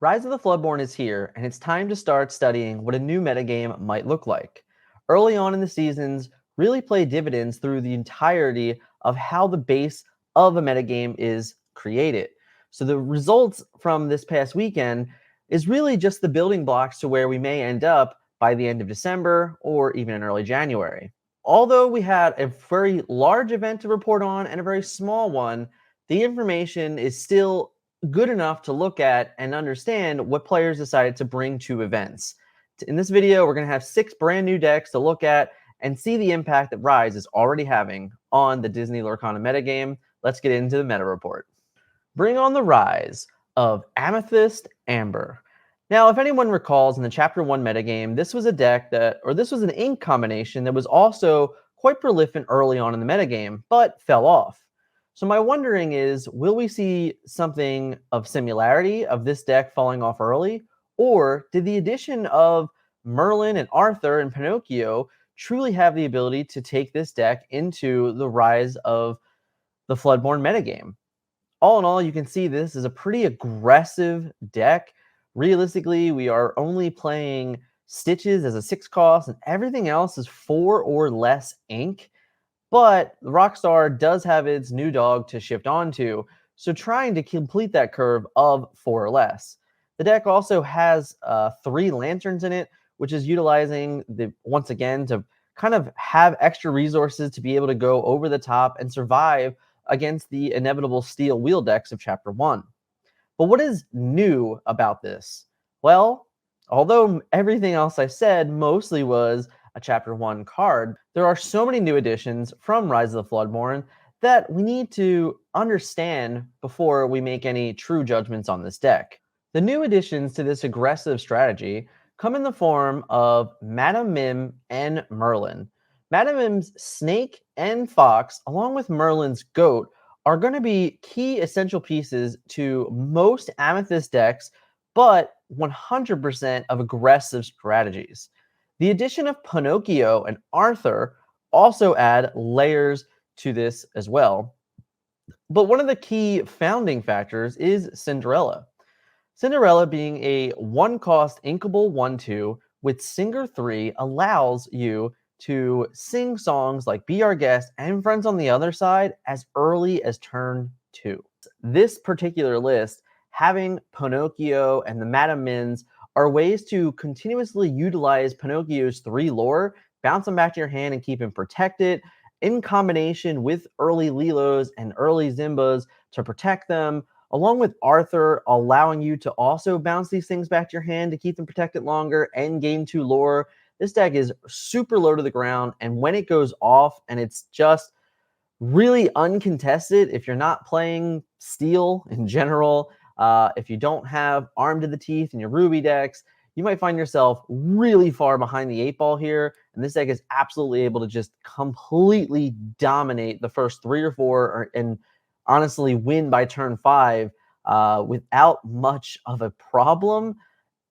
Rise of the Floodborn is here, and it's time to start studying what a new metagame might look like. Early on in the seasons really play dividends through the entirety of how the base of a metagame is created. So the results from this past weekend is really just the building blocks to where we may end up by the end of December or even in early January. Although we had a very large event to report on and a very small one, the information is still good enough to look at and understand what players decided to bring to events. In this video, we're going to have 6 brand new decks to look at and see the impact that Rise is already having on the Disney Lorcana metagame. Let's get into the meta report. Bring on the rise of Amethyst Amber. Now, if anyone recalls in the Chapter 1 metagame, this was a deck this was an ink combination that was also quite prolific early on in the metagame, but fell off. So my wondering is, will we see something of similarity of this deck falling off early? Or did the addition of Merlin and Arthur and Pinocchio truly have the ability to take this deck into the rise of the Floodborn metagame? All in all, you can see this is a pretty aggressive deck. Realistically, we are only playing Stitches as a 6 cost, and everything else is 4 or less ink. But Rockstar does have its new dog to shift onto, so trying to complete that curve of 4 or less. The deck also has 3 lanterns in it, which is utilizing once again to kind of have extra resources to be able to go over the top and survive against the inevitable steel wheel decks of Chapter 1. But what is new about this? Well, although everything else I said mostly was a Chapter 1 card, there are so many new additions from Rise of the Floodborn that we need to understand before we make any true judgments on this deck. The new additions to this aggressive strategy come in the form of Madame Mim and Merlin. Madame Mim's snake and fox, along with Merlin's goat, are going to be key essential pieces to most Amethyst decks, but 100% of aggressive strategies. The addition of Pinocchio and Arthur also add layers to this as well. But one of the key founding factors is Cinderella. Cinderella, being a 1-cost inkable 1/2 with Singer 3, allows you to sing songs like Be Our Guest and Friends on the Other Side as early as turn 2. This particular list, having Pinocchio and the Madame Mins, are ways to continuously utilize Pinocchio's 3 lore, bounce them back to your hand and keep him protected, in combination with early Lilos and early Zimbas to protect them, along with Arthur allowing you to also bounce these things back to your hand to keep them protected longer and gain 2 lore. This deck is super low to the ground, and when it goes off and it's just really uncontested, if you're not playing steel in general, if you don't have Armed to the Teeth in your Ruby decks, you might find yourself really far behind the 8 ball here, and this deck is absolutely able to just completely dominate the first 3 or 4 and honestly win by turn 5 without much of a problem,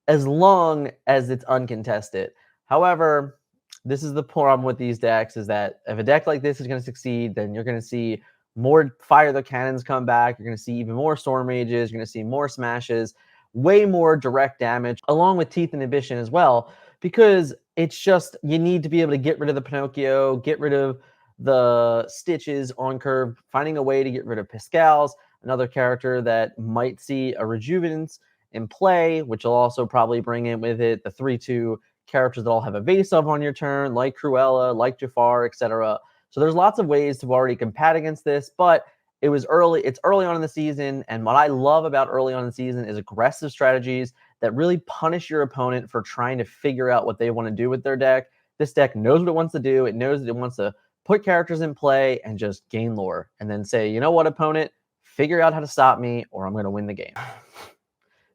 as long as it's uncontested. However, this is the problem with these decks, is that if a deck like this is going to succeed, then you're going to see more Fire the Cannons come back. You're going to see even more Storm Mages. You're going to see more Smashes, way more direct damage, along with Teeth Inhibition as well, because it's just, you need to be able to get rid of the Pinocchio, get rid of the Stitches on curve, finding a way to get rid of Pascal's, another character that might see a Rejuvenance in play, which will also probably bring in with it the 3/2 characters that all have evasive on your turn, like Cruella, like Jafar, etc. So there's lots of ways to already combat against this, but it's early on in the season, and what I love about early on in the season is aggressive strategies that really punish your opponent for trying to figure out what they want to do with their deck. This deck knows what it wants to do. It knows that it wants to put characters in play and just gain lore, and then say, you know what, opponent, figure out how to stop me, or I'm going to win the game.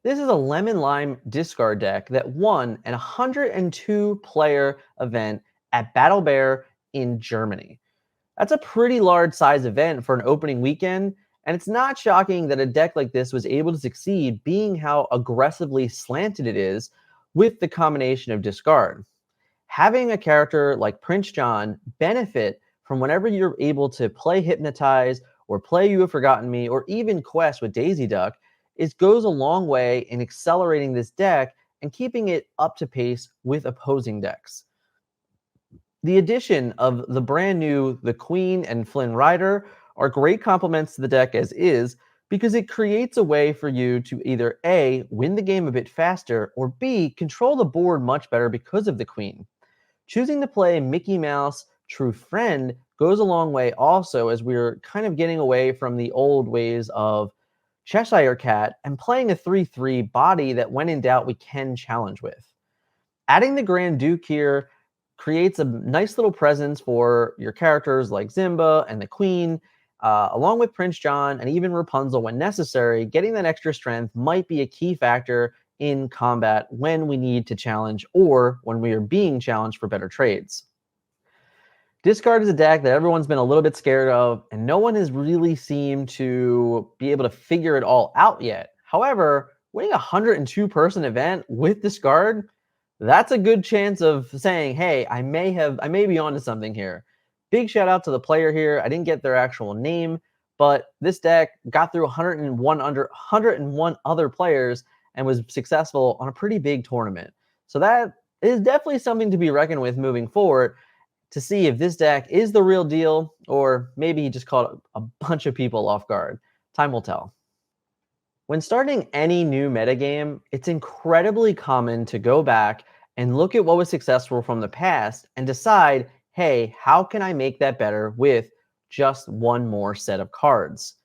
This is a Lemon Lime discard deck that won an 102-player event at Battle Bear in Germany. That's a pretty large size event for an opening weekend, and it's not shocking that a deck like this was able to succeed, being how aggressively slanted it is with the combination of discard. Having a character like Prince John benefit from whenever you're able to play Hypnotize or play You Have Forgotten Me or even Quest with Daisy Duck it goes a long way in accelerating this deck and keeping it up to pace with opposing decks. The addition of the brand new The Queen and Flynn Rider are great complements to the deck as is, because it creates a way for you to either A, win the game a bit faster, or B, control the board much better because of the Queen. Choosing to play Mickey Mouse True Friend goes a long way also, as we're kind of getting away from the old ways of Cheshire Cat and playing a 3/3 body that when in doubt we can challenge with. Adding the Grand Duke here creates a nice little presence for your characters like Zimba and the Queen, along with Prince John and even Rapunzel when necessary. Getting that extra strength might be a key factor in combat when we need to challenge or when we are being challenged for better trades. Discard is a deck that everyone's been a little bit scared of, and no one has really seemed to be able to figure it all out yet. However, winning a 102-person event with Discard, that's a good chance of saying, hey, I may be onto something here. Big shout out to the player here. I didn't get their actual name, but this deck got through 101 other players and was successful on a pretty big tournament. So that is definitely something to be reckoned with moving forward, to see if this deck is the real deal, or maybe he just caught a bunch of people off guard. Time will tell. When starting any new metagame, it's incredibly common to go back and look at what was successful from the past and decide, hey, how can I make that better with just one more set of cards?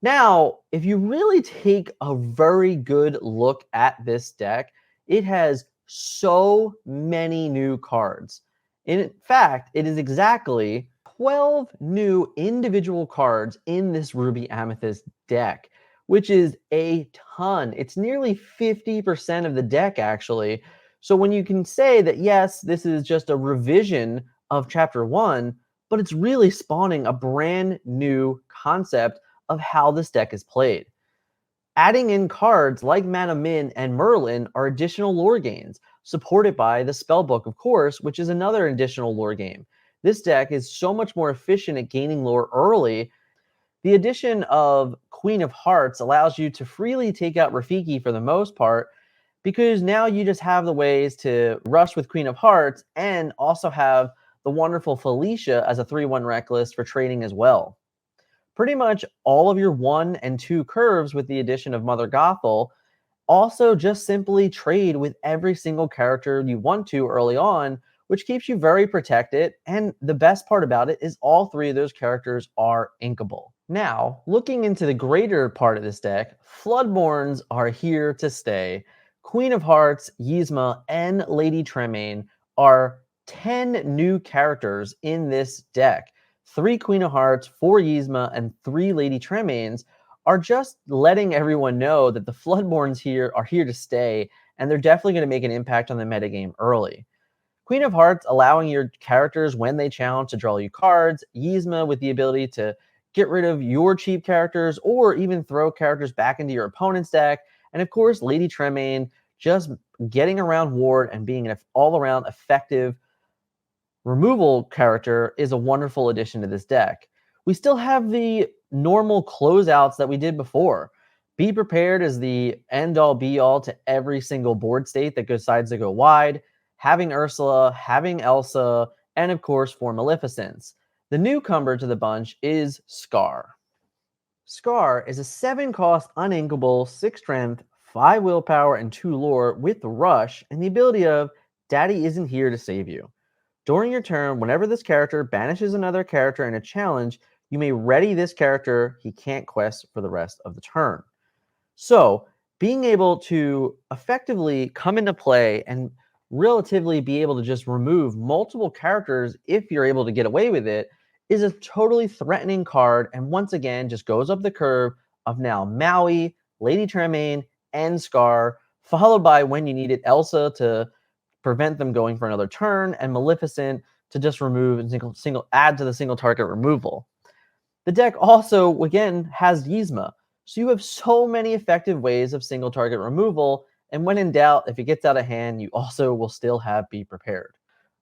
Now, if you really take a very good look at this deck, it has so many new cards. In fact, it is exactly 12 new individual cards in this Ruby Amethyst deck, which is a ton. It's nearly 50% of the deck, actually. So when you can say that, yes, this is just a revision of Chapter 1, but it's really spawning a brand new concept of how this deck is played. Adding in cards like Mana Min and Merlin are additional lore gains, supported by the Spellbook, of course, which is another additional lore game. This deck is so much more efficient at gaining lore early. The addition of Queen of Hearts allows you to freely take out Rafiki for the most part, because now you just have the ways to rush with Queen of Hearts and also have the wonderful Felicia as a 3/1 Reckless for trading as well. Pretty much all of your 1 and 2 curves with the addition of Mother Gothel also just simply trade with every single character you want to early on, which keeps you very protected. And the best part about it is all 3 of those characters are inkable. Now, looking into the greater part of this deck, Floodborns are here to stay. Queen of Hearts, Yzma, and Lady Tremaine are 10 new characters in this deck. 3 Queen of Hearts, 4 Yzma, and 3 Lady Tremaines are just letting everyone know that the Floodborns here are here to stay, and they're definitely going to make an impact on the metagame early. Queen of Hearts allowing your characters when they challenge to draw you cards, Yzma with the ability to get rid of your cheap characters or even throw characters back into your opponent's deck, and of course Lady Tremaine just getting around Ward and being an all-around effective removal character is a wonderful addition to this deck. We still have the normal closeouts that we did before. Be Prepared is the end-all be-all to every single board state that decides to go wide. Having Ursula, having Elsa, and of course for Maleficence. The newcomer to the bunch is Scar. Scar is a 7-cost uninkable, 6 strength, 5 willpower, and 2 lore with Rush and the ability of Daddy isn't here to save you. During your turn, whenever this character banishes another character in a challenge, you may ready this character he can't quest for the rest of the turn. So, being able to effectively come into play and relatively be able to just remove multiple characters if you're able to get away with it is a totally threatening card, and once again just goes up the curve of now Maui, Lady Tremaine, and Scar, followed by when you needed Elsa to prevent them going for another turn, and Maleficent to just remove and add to the single target removal. The deck also, again, has Yzma, so you have so many effective ways of single target removal, and when in doubt, if it gets out of hand, you also will still have Be Prepared.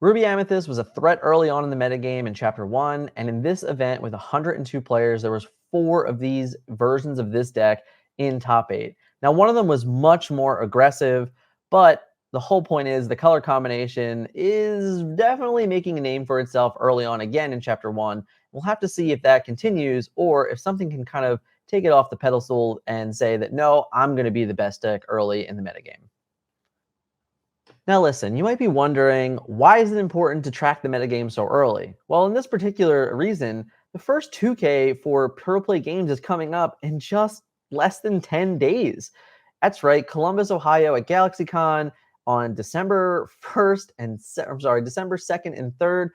Ruby Amethyst was a threat early on in the metagame in Chapter 1, and in this event with 102 players, there was 4 of these versions of this deck in top 8. Now, one of them was much more aggressive, but the whole point is the color combination is definitely making a name for itself early on again in Chapter 1. We'll have to see if that continues or if something can kind of take it off the pedestal and say that, no, I'm going to be the best deck early in the metagame. Now listen, you might be wondering, why is it important to track the metagame so early? Well, in this particular reason, the first 2K for Pro Play Games is coming up in just less than 10 days. That's right, Columbus, Ohio at GalaxyCon on December 1st and December 2nd and 3rd.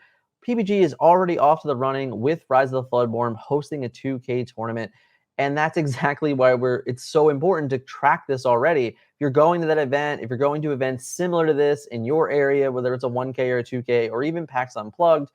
PBG is already off to the running with Rise of the Floodborn hosting a 2K tournament. And that's exactly why it's so important to track this already. If you're going to that event, if you're going to events similar to this in your area, whether it's a 1K or a 2K or even PAX Unplugged,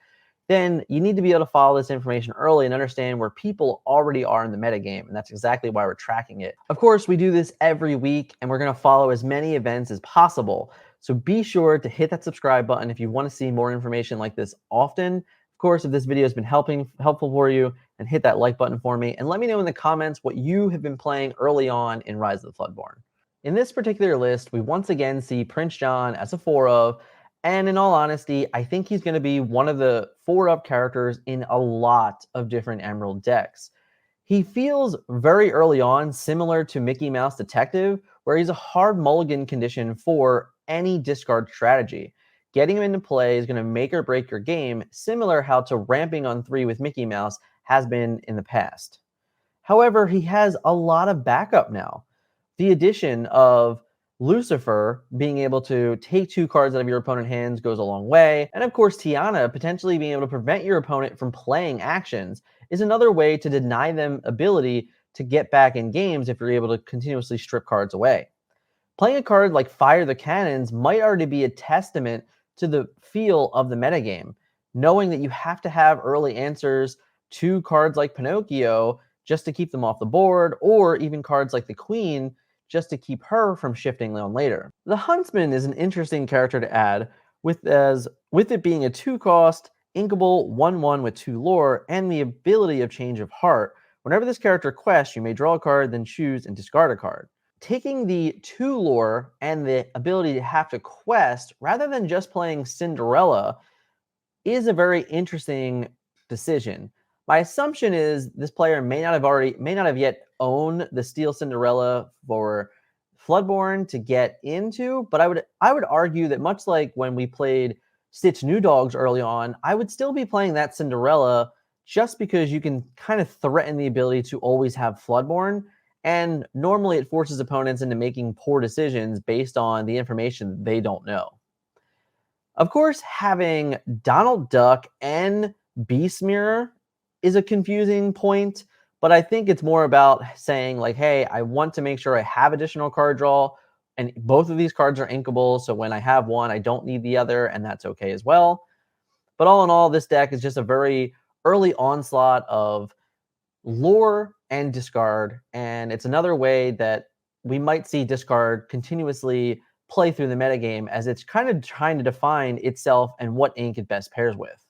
then you need to be able to follow this information early and understand where people already are in the metagame. And that's exactly why we're tracking it. Of course, we do this every week, and we're going to follow as many events as possible. So be sure to hit that subscribe button if you want to see more information like this often. Of course, if this video has been helpful for you, and hit that like button for me, and let me know in the comments what you have been playing early on in Rise of the Floodborn. In this particular list, we once again see Prince John as a 4-of, and in all honesty, I think he's going to be one of the 4-of characters in a lot of different Emerald decks. He feels very early on similar to Mickey Mouse Detective, where he's a hard mulligan condition for any discard strategy. Getting him into play is going to make or break your game, similar how to ramping on 3 with Mickey Mouse has been in the past. However, he has a lot of backup now. The addition of Lucifer being able to take 2 cards out of your opponent's hands goes a long way. And of course, Tiana potentially being able to prevent your opponent from playing actions is another way to deny them ability to get back in games if you're able to continuously strip cards away. Playing a card like Fire the Cannons might already be a testament to the feel of the metagame, knowing that you have to have early answers to cards like Pinocchio just to keep them off the board, or even cards like the Queen just to keep her from shifting on later. The Huntsman is an interesting character to add, with it being a 2-cost, inkable 1/1 with 2 lore, and the ability of Change of Heart. Whenever this character quests, you may draw a card, then choose and discard a card. Taking the 2 lore and the ability to have to quest rather than just playing Cinderella is a very interesting decision. My assumption is this player may not have yet owned the Steel Cinderella for Floodborn to get into, but I would argue that much like when we played Stitch New Dogs early on, I would still be playing that Cinderella just because you can kind of threaten the ability to always have Floodborn. And normally it forces opponents into making poor decisions based on the information they don't know. Of course, having Donald Duck and Beast Mirror is a confusing point, but I think it's more about saying like, hey, I want to make sure I have additional card draw, and both of these cards are inkable, so when I have one, I don't need the other, and that's okay as well. But all in all, this deck is just a very early onslaught of lore and discard, and it's another way that we might see discard continuously play through the metagame as it's kind of trying to define itself and what ink it best pairs with.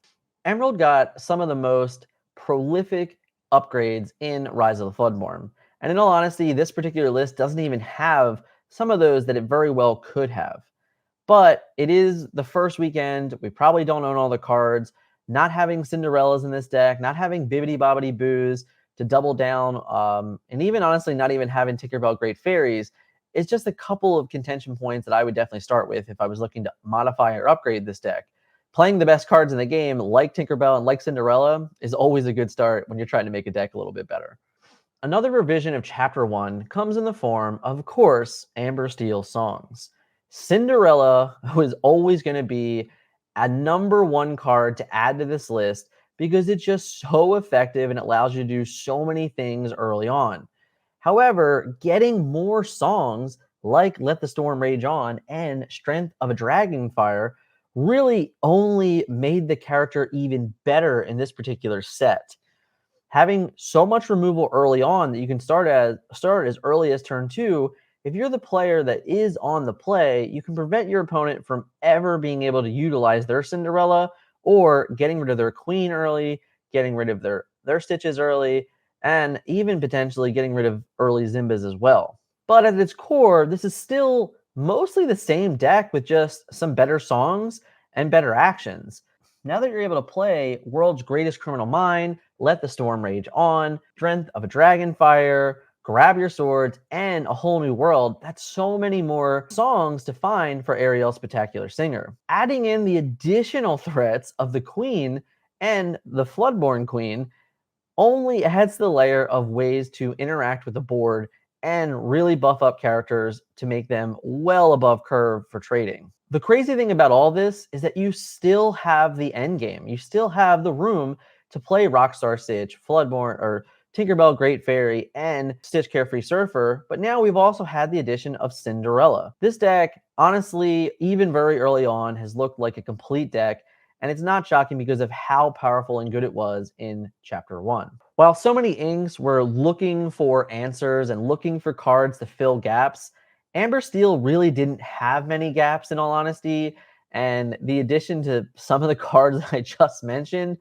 Emerald got some of the most prolific upgrades in Rise of the Floodborn, and in all honesty, this particular list doesn't even have some of those that it very well could have. But it is the first weekend. We probably don't own all the cards. Not having Cinderellas in this deck, not having Bibbidi Bobbidi Boos to double down, and even honestly not even having Tinkerbell Great Fairies, is just a couple of contention points that I would definitely start with if I was looking to modify or upgrade this deck. Playing the best cards in the game, like Tinkerbell and like Cinderella, is always a good start when you're trying to make a deck a little bit better. Another revision of Chapter 1 comes in the form of course, Amber Steel songs. Cinderella was always going to be a #1 card to add to this list because it's just so effective and it allows you to do so many things early on. However, getting more songs like Let the Storm Rage On and Strength of a Dragonfire really only made the character even better in this particular set. Having so much removal early on that you can start as early as turn 2, if you're the player that is on the play, you can prevent your opponent from ever being able to utilize their Cinderella or getting rid of their Queen early, getting rid of their Stitches early, and even potentially getting rid of early Zimbas as well. But at its core, this is still mostly the same deck with just some better songs and better actions. Now that you're able to play World's Greatest Criminal Mind, Let the Storm Rage On, Strength of a Dragonfire, Grab Your Swords, and A Whole New World, that's so many more songs to find for Ariel's Spectacular Singer. Adding in the additional threats of the Queen and the Floodborn Queen only adds the layer of ways to interact with the board and really buff up characters to make them well above curve for trading. The crazy thing about all this is that you still have the end game. You still have the room to play Rockstar Stitch, Floodborn, or Tinkerbell Great Fairy, and Stitch Carefree Surfer, but now we've also had the addition of Cinderella. This deck, honestly, even very early on, has looked like a complete deck, and it's not shocking because of how powerful and good it was in Chapter 1. While so many inks were looking for answers and looking for cards to fill gaps, Amber Steel really didn't have many gaps, in all honesty, and the addition to some of the cards that I just mentioned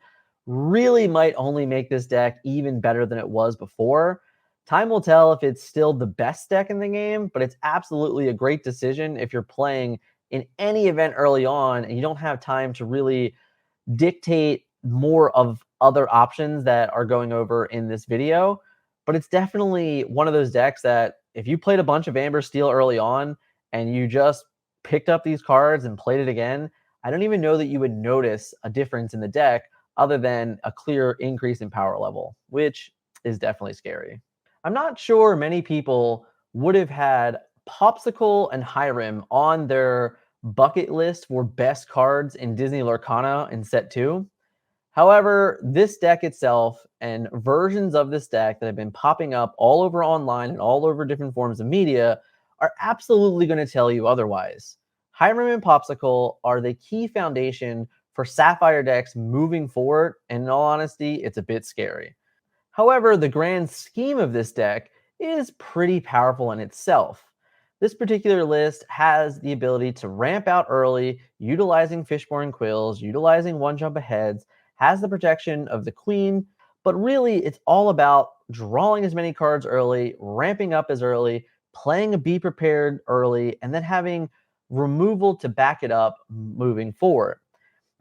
really might only make this deck even better than it was before. Time will tell if it's still the best deck in the game, but it's absolutely a great decision if you're playing in any event early on and you don't have time to really dictate more of other options that are going over in this video. But it's definitely one of those decks that if you played a bunch of Amber Steel early on and you just picked up these cards and played it again, I don't even know that you would notice a difference in the deck other than a clear increase in power level, which is definitely scary. I'm not sure many people would have had Popsicle and Hyrum on their bucket list for best cards in Disney Lorcana in set 2. However, this deck itself and versions of this deck that have been popping up all over online and all over different forms of media are absolutely going to tell you otherwise. Hyrum and Popsicle are the key foundation for Sapphire decks moving forward, and in all honesty, it's a bit scary. However, the grand scheme of this deck is pretty powerful in itself. This particular list has the ability to ramp out early, utilizing Fishborn Quills, utilizing one jump aheads, has the protection of the Queen, but really it's all about drawing as many cards early, ramping up as early, playing a Be Prepared early, and then having removal to back it up moving forward.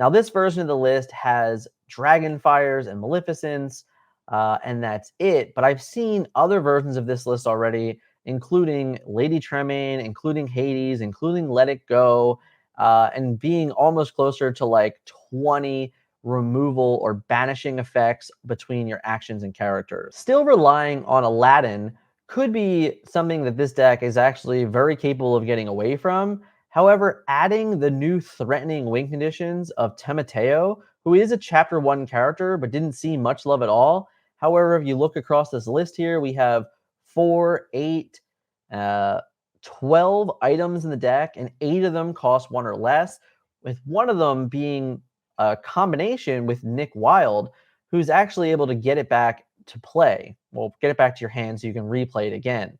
Now, this version of the list has Dragonfires and Maleficents, and that's it. But I've seen other versions of this list already, including Lady Tremaine, including Hades, including Let It Go, and being almost closer to like 20 removal or banishing effects between your actions and characters. Still relying on Aladdin could be something that this deck is actually very capable of getting away from. However, adding the new threatening win conditions of Timecodes, who is a Chapter 1 character but didn't see much love at all. However, if you look across this list here, we have 4, 8, 12 items in the deck, and 8 of them cost 1 or less, with one of them being a combination with Nick Wilde, who's actually able to get it back to play. Well, get it back to your hand so you can replay it again.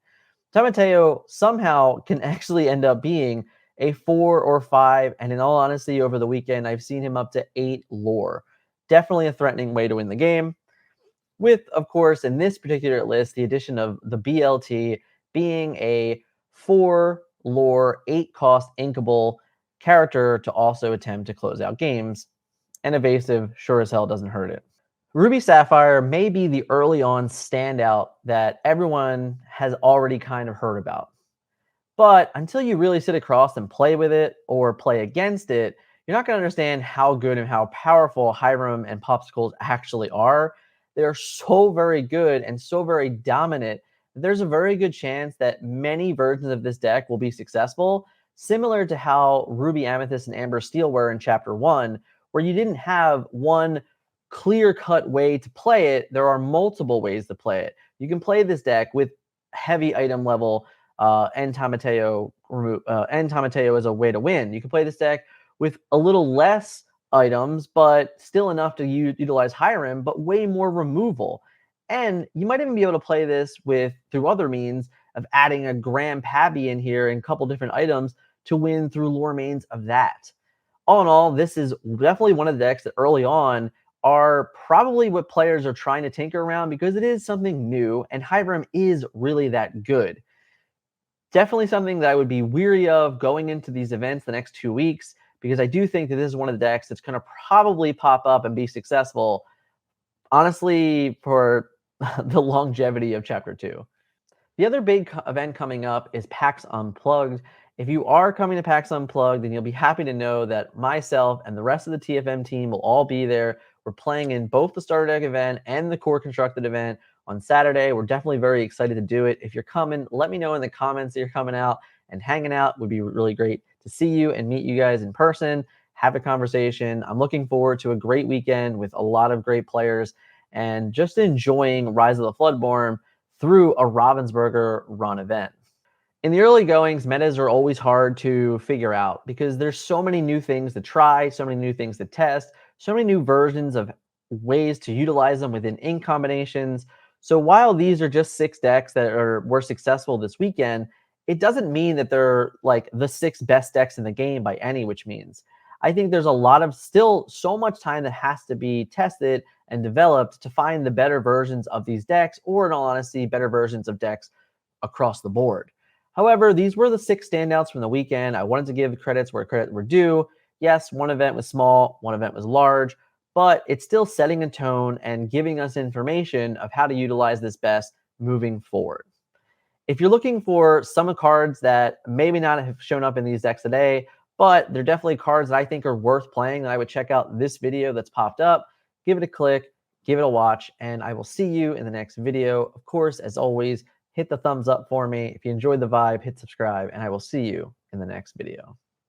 Timecodes somehow can actually end up being a 4 or 5, and in all honesty, over the weekend, I've seen him up to 8 lore. Definitely a threatening way to win the game. With, of course, in this particular list, the addition of the BLT being a 4 lore, 8 cost inkable character to also attempt to close out games. And evasive sure as hell doesn't hurt it. Ruby Sapphire may be the early on standout that everyone has already kind of heard about. But until you really sit across and play with it or play against it, you're not going to understand how good and how powerful Hyrum and Popsicles actually are. They're so very good and so very dominant. There's a very good chance that many versions of this deck will be successful, similar to how Ruby Amethyst and Amber Steel were in Chapter 1, where you didn't have one clear-cut way to play it. There are multiple ways to play it. You can play this deck with heavy item level and Timecodes as a way to win. You can play this deck with a little less items, but still enough to utilize Hyrum, but way more removal. And you might even be able to play this through other means of adding a Grandpappy in here and a couple different items to win through lore mains of that. All in all, this is definitely one of the decks that early on are probably what players are trying to tinker around because it is something new, and Hyrum is really that good. Definitely something that I would be weary of going into these events the next 2 weeks, because I do think that this is one of the decks that's going to probably pop up and be successful, honestly, for the longevity of Chapter 2. The other big event coming up is Pax Unplugged. If you are coming to Pax Unplugged, then you'll be happy to know that myself and the rest of the TFM team will all be there. We're playing in both the starter deck event and the core constructed event on Saturday. We're definitely very excited to do it. If you're coming, let me know in the comments that you're coming out and hanging out. Would be really great to see you and meet you guys in person, have a conversation. I'm looking forward to a great weekend with a lot of great players and just enjoying Rise of the Floodborn through a Ravensburger run event. In the early goings, metas are always hard to figure out because there's so many new things to try, so many new things to test, so many new versions of ways to utilize them within ink combinations. So while these are just 6 decks that were successful this weekend, it doesn't mean that they're like the 6 best decks in the game by any which means. I think there's a lot of still so much time that has to be tested and developed to find the better versions of these decks, or in all honesty, better versions of decks across the board. However, these were the 6 standouts from the weekend. I wanted to give credits where credit were due. Yes, one event was small, one event was large, but it's still setting a tone and giving us information of how to utilize this best moving forward. If you're looking for some cards that maybe not have shown up in these decks today, but they're definitely cards that I think are worth playing, then I would check out this video that's popped up. Give it a click, give it a watch, and I will see you in the next video. Of course, as always, hit the thumbs up for me. If you enjoyed the vibe, hit subscribe, and I will see you in the next video.